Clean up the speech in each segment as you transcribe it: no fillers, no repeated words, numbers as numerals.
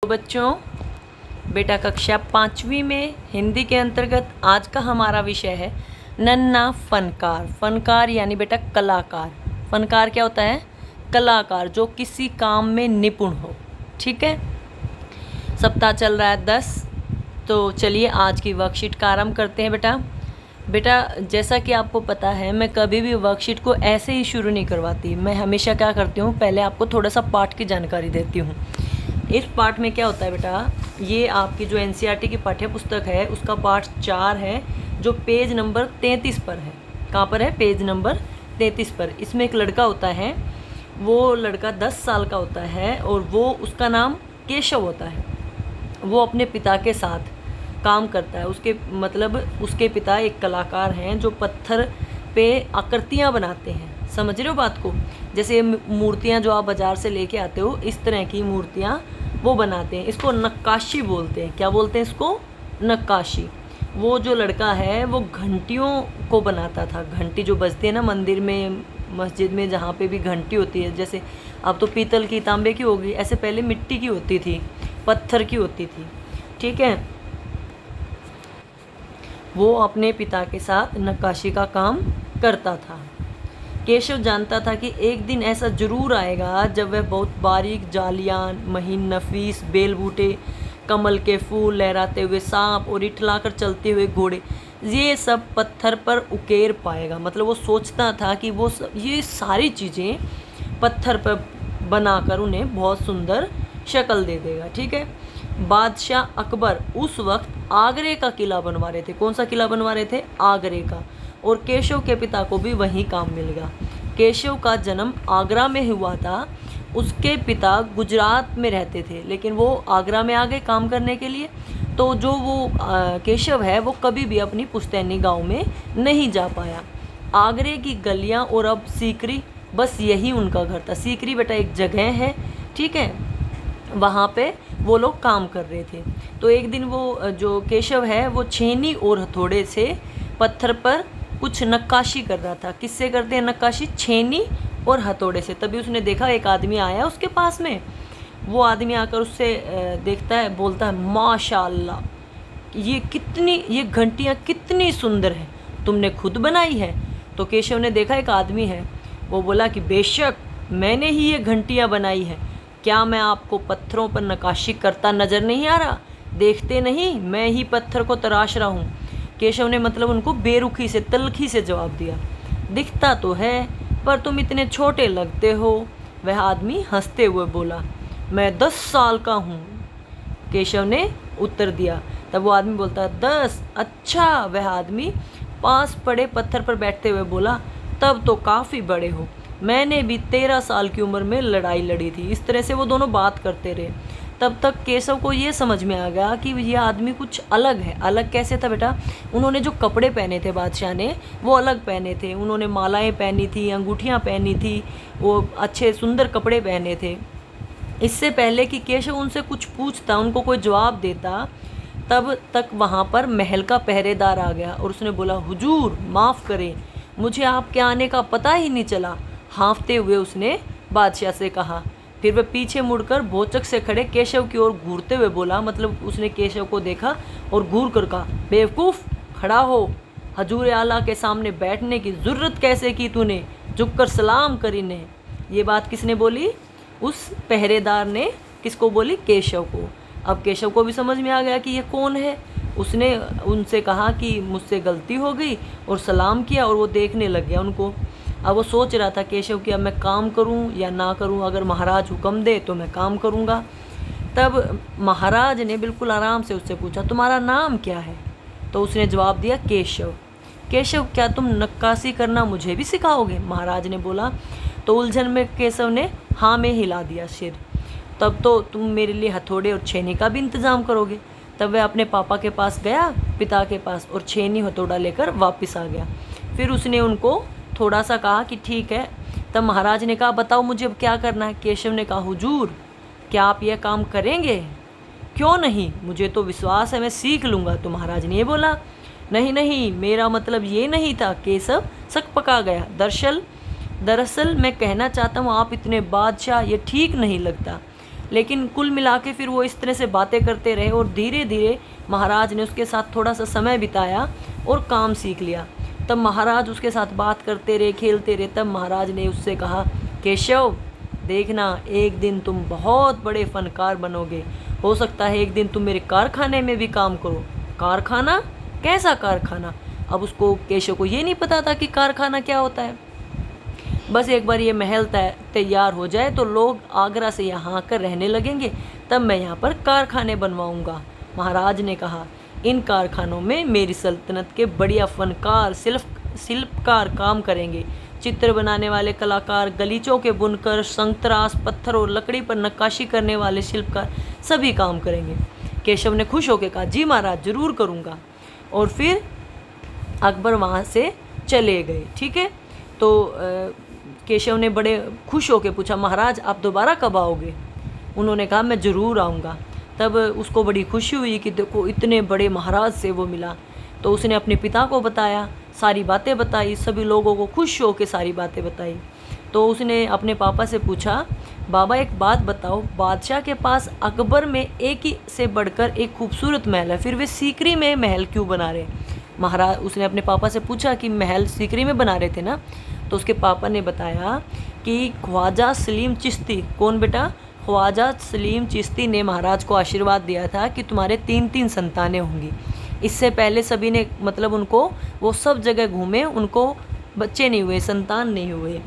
तो बच्चों, बेटा कक्षा 5वीं में हिंदी के अंतर्गत आज का हमारा विषय है नन्हा फनकार। फनकार यानी बेटा कलाकार। फनकार क्या होता है? कलाकार जो किसी काम में निपुण हो। ठीक है, सप्ताह चल रहा है 10। तो चलिए आज की वर्कशीट का आरंभ करते हैं। बेटा जैसा कि आपको पता है, मैं कभी भी वर्कशीट को ऐसे ही शुरू नहीं करवाती। मैं हमेशा क्या करती हूँ, पहले आपको थोड़ा सा पाठ की जानकारी देती हूँ। इस पाठ में क्या होता है बेटा, ये आपकी जो एनसीईआरटी की पाठ्य पुस्तक है उसका पाठ 4 है, जो पेज नंबर 33 पर है। कहाँ पर है? पेज नंबर 33 पर। इसमें एक लड़का होता है, वो लड़का 10 साल का होता है और वो उसका नाम केशव होता है। वो अपने पिता के साथ काम करता है। उसके पिता एक कलाकार हैं जो पत्थर पे आकृतियाँ बनाते हैं। समझ रहे हो बात को? जैसे मूर्तियाँ जो आप बाज़ार से लेके आते हो, इस तरह की मूर्तियाँ वो बनाते हैं। इसको नक्काशी बोलते हैं। क्या बोलते हैं इसको? नक्काशी। वो जो लड़का है वो घंटियों को बनाता था। घंटी जो बजती है ना मंदिर में, मस्जिद में, जहाँ पे भी घंटी होती है, जैसे अब तो पीतल की, तांबे की होगी, ऐसे पहले मिट्टी की होती थी, पत्थर की होती थी। ठीक है, वो अपने पिता के साथ नक्काशी का काम करता था। केशव जानता था कि एक दिन ऐसा जरूर आएगा जब वह बहुत बारीक जालियान, महीन नफीस बेल बूटे, कमल के फूल, लहराते हुए सांप और इठलाकर चलते हुए घोड़े, ये सब पत्थर पर उकेर पाएगा। मतलब वो सोचता था कि ये सारी चीज़ें पत्थर पर बनाकर उन्हें बहुत सुंदर शक्ल दे देगा। ठीक है, बादशाह अकबर उस वक्त आगरे का किला बनवा रहे थे। कौन सा किला बनवा रहे थे? आगरे का। और केशव के पिता को भी वहीं काम मिल गया। केशव का जन्म आगरा में हुआ था। उसके पिता गुजरात में रहते थे, लेकिन वो आगरा में आ गए काम करने के लिए। तो जो वो केशव है वो कभी भी अपनी पुश्तैनी गांव में नहीं जा पाया। आगरे की गलियां और अब सीकरी, बस यही उनका घर था। सीकरी बेटा एक जगह है, ठीक है, वहाँ पे वो लोग काम कर रहे थे। तो एक दिन वो जो केशव है वो छेनी और हथौड़े से पत्थर पर कुछ नक्काशी कर रहा था। किससे करते हैं नक्काशी? छेनी और हथौड़े से। तभी उसने देखा एक आदमी आया उसके पास में। वो आदमी आकर उससे देखता है, बोलता है, माशाअल्लाह, ये घंटियाँ कितनी सुंदर हैं, तुमने खुद बनाई है? तो केशव ने देखा एक आदमी है, वो बोला कि बेशक मैंने ही ये घंटियाँ बनाई है। क्या मैं आपको पत्थरों पर नक्काशी करता नज़र नहीं आ रहा? देखते नहीं, मैं ही पत्थर को तराश रहा हूँ। केशव ने उनको बेरुखी से, तलखी से जवाब दिया, दिखता तो है पर तुम इतने छोटे लगते हो। वह आदमी हंसते हुए बोला, मैं 10 साल का हूँ। केशव ने उत्तर दिया। तब वो आदमी बोलता, 10? अच्छा। वह आदमी पास पड़े पत्थर पर बैठते हुए बोला, तब तो काफ़ी बड़े हो। मैंने भी 13 साल की उम्र में लड़ाई लड़ी थी। इस तरह से वो दोनों बात करते रहे। तब तक केशव को ये समझ में आ गया कि यह आदमी कुछ अलग है। अलग कैसे था बेटा? उन्होंने जो कपड़े पहने थे बादशाह ने, वो अलग पहने थे। उन्होंने मालाएं पहनी थी, अंगूठियां पहनी थी, वो अच्छे सुंदर कपड़े पहने थे। इससे पहले कि केशव उनसे कुछ पूछता, उनको कोई जवाब देता, तब तक वहाँ पर महल का पहरेदार आ गया और उसने बोला, हुजूर माफ़ करें, मुझे आपके आने का पता ही नहीं चला। हाँफते हुए उसने बादशाह से कहा। फिर वह पीछे मुड़कर भौचक से खड़े केशव की ओर घूरते हुए बोला, मतलब उसने केशव को देखा और घूर कर कहा, बेवकूफ़, खड़ा हो। हजूर आला के सामने बैठने की ज़रूरत कैसे की तूने? झुककर सलाम कर इन्हें। ये बात किसने बोली? उस पहरेदार ने। किसको बोली? केशव को। अब केशव को भी समझ में आ गया कि ये कौन है। उसने उनसे कहा कि मुझसे गलती हो गई और सलाम किया और वो देखने लग गया उनको। अब वो सोच रहा था केशव कि अब मैं काम करूं या ना करूं। अगर महाराज हुक्म दे तो मैं काम करूंगा। तब महाराज ने बिल्कुल आराम से उससे पूछा, तुम्हारा नाम क्या है? तो उसने जवाब दिया, केशव। केशव, क्या तुम नक्काशी करना मुझे भी सिखाओगे? महाराज ने बोला। तो उलझन में केशव ने हाँ में हिला दिया सिर। तब तो तुम मेरे लिए हथौड़े और छेनी का भी इंतज़ाम करोगे। तब वह अपने पापा के पास गया, पिता के पास, और छेनी हथौड़ा लेकर वापस आ गया। फिर उसने उनको थोड़ा सा कहा कि ठीक है। तब महाराज ने कहा, बताओ मुझे अब क्या करना है? केशव ने कहा, हुजूर, क्या आप यह काम करेंगे? क्यों नहीं, मुझे तो विश्वास है मैं सीख लूँगा। तो महाराज ने ये बोला, नहीं नहीं, मेरा मतलब ये नहीं था। केशव सकपका गया। दरअसल मैं कहना चाहता हूँ, आप इतने बादशाह, ये ठीक नहीं लगता। लेकिन कुल मिला के फिर वो इस तरह से बातें करते रहे और धीरे धीरे महाराज ने उसके साथ थोड़ा सा समय बिताया और काम सीख लिया। तब महाराज उसके साथ बात करते रहे, खेलते रहे। तब महाराज ने उससे कहा, केशव देखना, एक दिन तुम बहुत बड़े फनकार बनोगे, हो सकता है एक दिन तुम मेरे कारखाने में भी काम करो। कारखाना? कैसा कारखाना? अब उसको, केशव को ये नहीं पता था कि कारखाना क्या होता है। बस एक बार ये महल तैयार हो जाए तो लोग आगरा से यहाँ आकर रहने लगेंगे, तब मैं यहाँ पर कारखाने बनवाऊँगा। महाराज ने कहा, इन कारखानों में मेरी सल्तनत के बढ़िया फनकार, शिल्पकार काम करेंगे। चित्र बनाने वाले कलाकार, गलीचों के बुनकर, संतरास, पत्थर और लकड़ी पर नक्काशी करने वाले शिल्पकार सभी काम करेंगे। केशव ने खुश होकर कहा, जी महाराज, ज़रूर करूँगा। और फिर अकबर वहाँ से चले गए। ठीक है, तो केशव ने बड़े खुश होकर पूछा, महाराज आप दोबारा कब आओगे? उन्होंने कहा, मैं ज़रूर आऊँगा। तब उसको बड़ी खुशी हुई कि देखो इतने बड़े महाराज से वो मिला। तो उसने अपने पिता को बताया, सारी बातें बताई, सभी लोगों को खुश होकर सारी बातें बताई। तो उसने अपने पापा से पूछा, बाबा एक बात बताओ, बादशाह के पास अकबर में एक ही से बढ़कर एक खूबसूरत महल है, फिर वे सीकरी में महल क्यों बना रहे? महाराज, उसने अपने पापा से पूछा कि महल सीकरी में बना रहे थे ना। तो उसके पापा ने बताया कि ख्वाजा सलीम चिश्ती, कौन बेटा? ख्वाजा सलीम चिश्ती ने महाराज को आशीर्वाद दिया था कि तुम्हारे 3-3 संतानें होंगी। इससे पहले सभी ने, मतलब उनको, वो सब जगह घूमे, उनको बच्चे नहीं हुए, संतान नहीं हुए।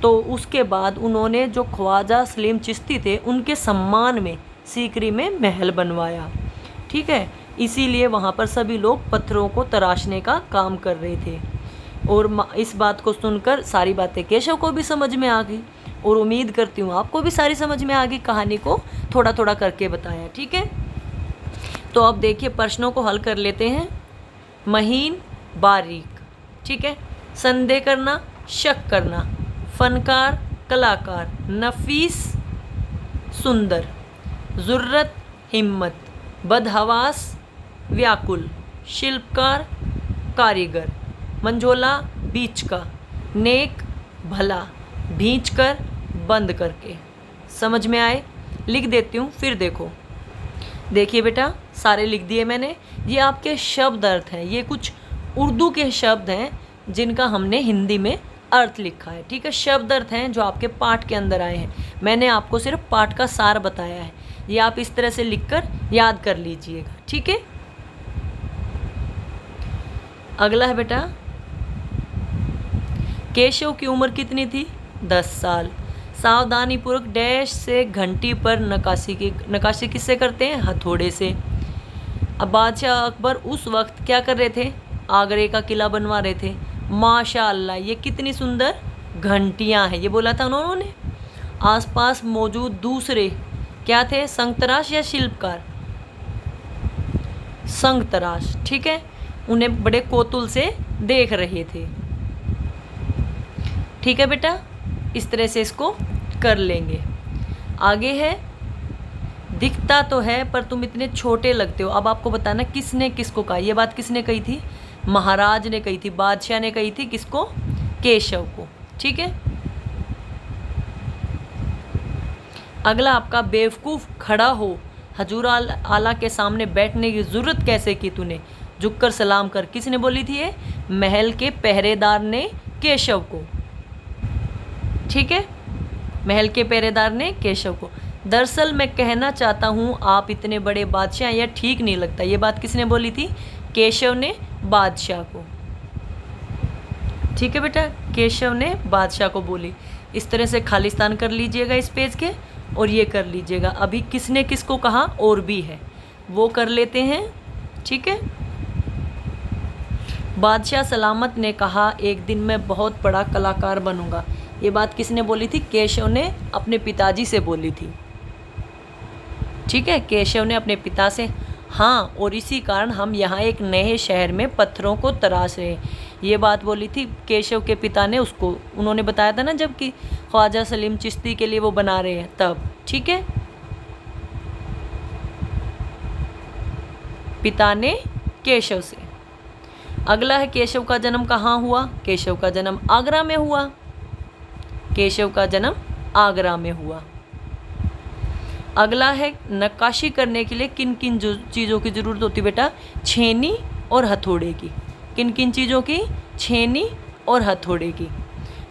तो उसके बाद उन्होंने, जो ख्वाजा सलीम चिश्ती थे, उनके सम्मान में सीकरी में महल बनवाया। ठीक है, इसीलिए वहाँ पर सभी लोग पत्थरों को तराशने का काम कर रहे थे। और इस बात को सुनकर सारी बातें केशव को भी समझ में आ गई, और उम्मीद करती हूँ आपको भी सारी समझ में आ गई। कहानी को थोड़ा थोड़ा करके बताया। ठीक है, तो अब देखिए प्रश्नों को हल कर लेते हैं। महीन, बारीक, ठीक है, संदेह करना, शक करना, फनकार, कलाकार, नफीस, सुंदर, ज़ुर्रत, हिम्मत, बदहवास, व्याकुल, शिल्पकार, कारीगर, मंझोला, बीच का, नेक, भला, भींच कर, बंद करके। समझ में आए? लिख देती हूँ, फिर देखो। देखिए बेटा, सारे लिख दिए मैंने। ये आपके शब्द अर्थ हैं, ये कुछ उर्दू के शब्द हैं जिनका हमने हिंदी में अर्थ लिखा है। ठीक है, शब्द अर्थ हैं जो आपके पाठ के अंदर आए हैं। मैंने आपको सिर्फ पाठ का सार बताया है। ये आप इस तरह से लिखकर याद कर लीजिएगा। ठीक है, अगला है बेटा, केशव की उम्र कितनी थी? 10 साल। सावधानीपूर्वक डैश से घंटी पर नक्काशी किससे करते हैं? हथौड़े से। अब बादशाह अकबर उस वक्त क्या कर रहे थे? आगरे का किला बनवा रहे थे। माशाअल्लाह, ये कितनी सुंदर घंटियां हैं, ये बोला था उन्होंने। आसपास मौजूद दूसरे क्या थे? संगतराश या शिल्पकार? संगतराश। ठीक है, उन्हें बड़े कौतूहल से देख रहे थे। ठीक है बेटा, इस तरह से इसको कर लेंगे। आगे है, दिखता तो है पर तुम इतने छोटे लगते हो। अब आपको बताना किसने किसको कहा। ये बात किसने कही थी? महाराज ने कही थी, बादशाह ने कही थी। किसको? केशव को। ठीक है, अगला आपका, बेवकूफ़ खड़ा हो, हजूर आला के सामने बैठने की ज़रूरत कैसे की तूने? झुककर सलाम कर। किसने बोली थी ये? महल के पहरेदार ने केशव को। ठीक है, महल के पहरेदार ने केशव को। दरअसल मैं कहना चाहता हूँ आप इतने बड़े बादशाह, यह ठीक नहीं लगता। ये बात किसने बोली थी? केशव ने बादशाह को। ठीक है बेटा, केशव ने बादशाह को बोली। इस तरह से खालिस्तान कर लीजिएगा इस पेज के, और ये कर लीजिएगा। अभी किसने किसको कहा और भी है, वो कर लेते हैं। ठीक है, बादशाह सलामत ने कहा एक दिन मैं बहुत बड़ा कलाकार बनूंगा। ये बात किसने बोली थी? केशव ने अपने पिताजी से बोली थी। ठीक है, केशव ने अपने पिता से। हाँ, और इसी कारण हम यहाँ एक नए शहर में पत्थरों को तराश रहे हैं। ये बात बोली थी केशव के पिता ने उसको। उन्होंने बताया था ना, जबकि ख्वाजा सलीम चिश्ती के लिए वो बना रहे हैं तब। ठीक है, पिता ने केशव से। अगला है, केशव का जन्म कहाँ हुआ? केशव का जन्म आगरा में हुआ। केशव का जन्म आगरा में हुआ। अगला है नक्काशी करने के लिए किन किन चीज़ों की ज़रूरत होती है बेटा? छेनी और हथौड़े की। किन किन चीज़ों की? छेनी और हथौड़े की।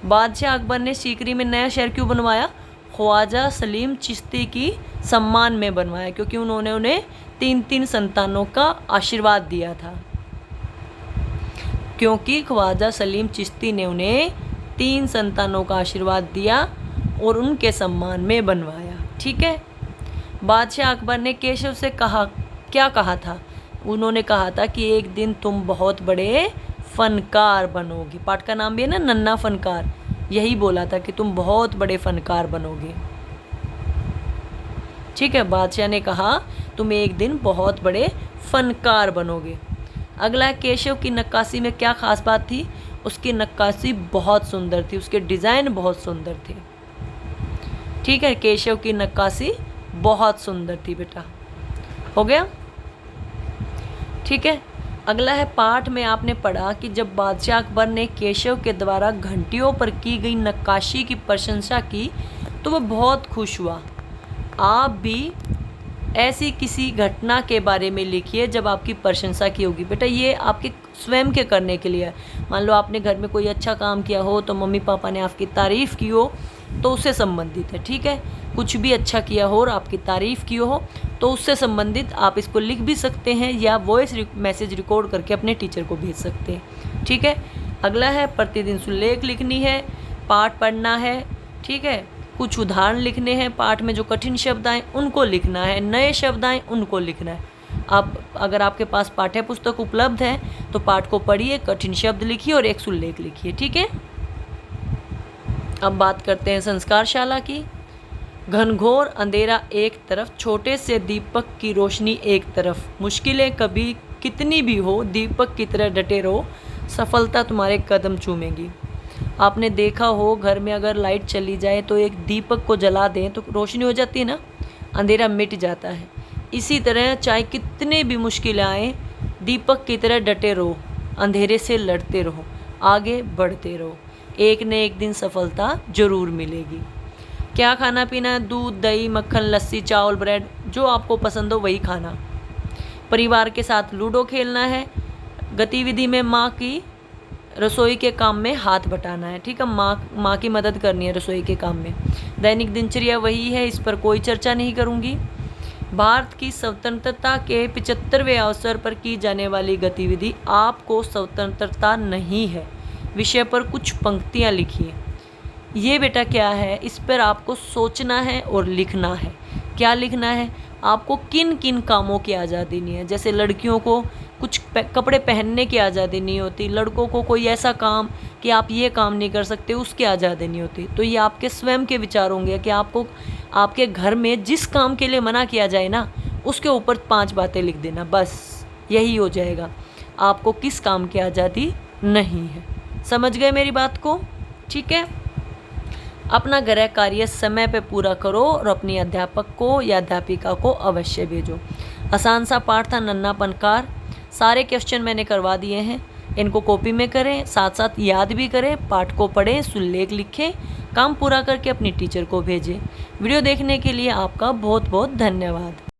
बादशाह अकबर ने सीकरी में नया शहर क्यों बनवाया? ख्वाजा सलीम चिश्ती की सम्मान में बनवाया, क्योंकि उन्होंने उन्हें 3 संतानों का आशीर्वाद दिया था। क्योंकि ख्वाजा सलीम चिश्ती ने उन्हें 3 संतानों का आशीर्वाद दिया और उनके सम्मान में बनवाया। ठीक है। बादशाह अकबर ने केशव से क्या कहा था? उन्होंने कहा था कि एक दिन तुम बहुत बड़े फनकार बनोगे। पाठ का नाम भी है ना, नन्हा फनकार। यही बोला था कि तुम बहुत बड़े फनकार बनोगे। ठीक है, बादशाह ने कहा तुम एक दिन बहुत बड़े फनकार बनोगे। अगला, केशव की नक्काशी में क्या खास बात थी? उसकी नक्काशी बहुत सुंदर थी, उसके डिज़ाइन बहुत सुंदर थे। ठीक है, केशव की नक्काशी बहुत सुंदर थी बेटा। हो गया? ठीक है। अगला है, पाठ में आपने पढ़ा कि जब बादशाह अकबर ने केशव के द्वारा घंटियों पर की गई नक्काशी की प्रशंसा की तो वह बहुत खुश हुआ। आप भी ऐसी किसी घटना के बारे में लिखिए जब आपकी प्रशंसा की होगी। बेटा ये आपके स्वयं के करने के लिए है। मान लो आपने घर में कोई अच्छा काम किया हो तो मम्मी पापा ने आपकी तारीफ़ की हो तो उससे संबंधित है। ठीक है, कुछ भी अच्छा किया हो और आपकी तारीफ़ की हो तो उससे संबंधित आप इसको लिख भी सकते हैं या वॉइस मैसेज रिकॉर्ड करके अपने टीचर को भेज सकते हैं। ठीक है। अगला है, प्रतिदिन सुलेख लिखनी है, पाठ पढ़ना है। ठीक है, कुछ उदाहरण लिखने हैं, पाठ में जो कठिन शब्द आए उनको लिखना है, नए शब्द आए उनको लिखना है। आप अगर आपके पास पाठ्य पुस्तक उपलब्ध है तो पाठ को पढ़िए, कठिन शब्द लिखिए और एक सुलेख लिखिए। ठीक है। अब बात करते हैं संस्कारशाला की। घनघोर अंधेरा एक तरफ, छोटे से दीपक की रोशनी एक तरफ। मुश्किलें कभी कितनी भी हो, दीपक की तरह डटे रहो, सफलता तुम्हारे कदम चूमेगी। आपने देखा हो घर में अगर लाइट चली जाए तो एक दीपक को जला दें तो रोशनी हो जाती है ना, अंधेरा मिट जाता है। इसी तरह चाहे कितने भी मुश्किलें आए, दीपक की तरह डटे रहो, अंधेरे से लड़ते रहो, आगे बढ़ते रहो, एक न एक दिन सफलता जरूर मिलेगी। क्या खाना पीना? दूध, दही, मक्खन, लस्सी, चावल, ब्रेड, जो आपको पसंद हो वही खाना। परिवार के साथ लूडो खेलना है। गतिविधि में माँ की रसोई के काम में हाथ बटाना है। ठीक है, माँ की मदद करनी है रसोई के काम में। दैनिक दिनचर्या वही है, इस पर कोई चर्चा नहीं करूँगी। भारत की स्वतंत्रता के 75वें अवसर पर की जाने वाली गतिविधि आपको स्वतंत्रता नहीं है विषय पर कुछ पंक्तियाँ लिखिए। ये बेटा क्या है, इस पर आपको सोचना है और लिखना है। क्या लिखना है? आपको किन किन कामों की आज़ादी नहीं है। जैसे लड़कियों को कुछ कपड़े पहनने की आज़ादी नहीं होती, लड़कों को कोई ऐसा काम कि आप ये काम नहीं कर सकते उसकी आज़ादी नहीं होती। तो ये आपके स्वयं के विचार होंगे कि आपको आपके घर में जिस काम के लिए मना किया जाए ना उसके ऊपर 5 बातें लिख देना, बस यही हो जाएगा। आपको किस काम की आज़ादी नहीं है। समझ गए मेरी बात को? ठीक है। अपना गृह कार्य समय पे पूरा करो और अपनी अध्यापक को या अध्यापिका को अवश्य भेजो। आसान सा पाठ था, नन्हा फनकार। सारे क्वेश्चन मैंने करवा दिए हैं, इनको कॉपी में करें, साथ साथ याद भी करें, पाठ को पढ़ें, सुलेख लिखें, काम पूरा करके अपनी टीचर को भेजें। वीडियो देखने के लिए आपका बहुत बहुत धन्यवाद।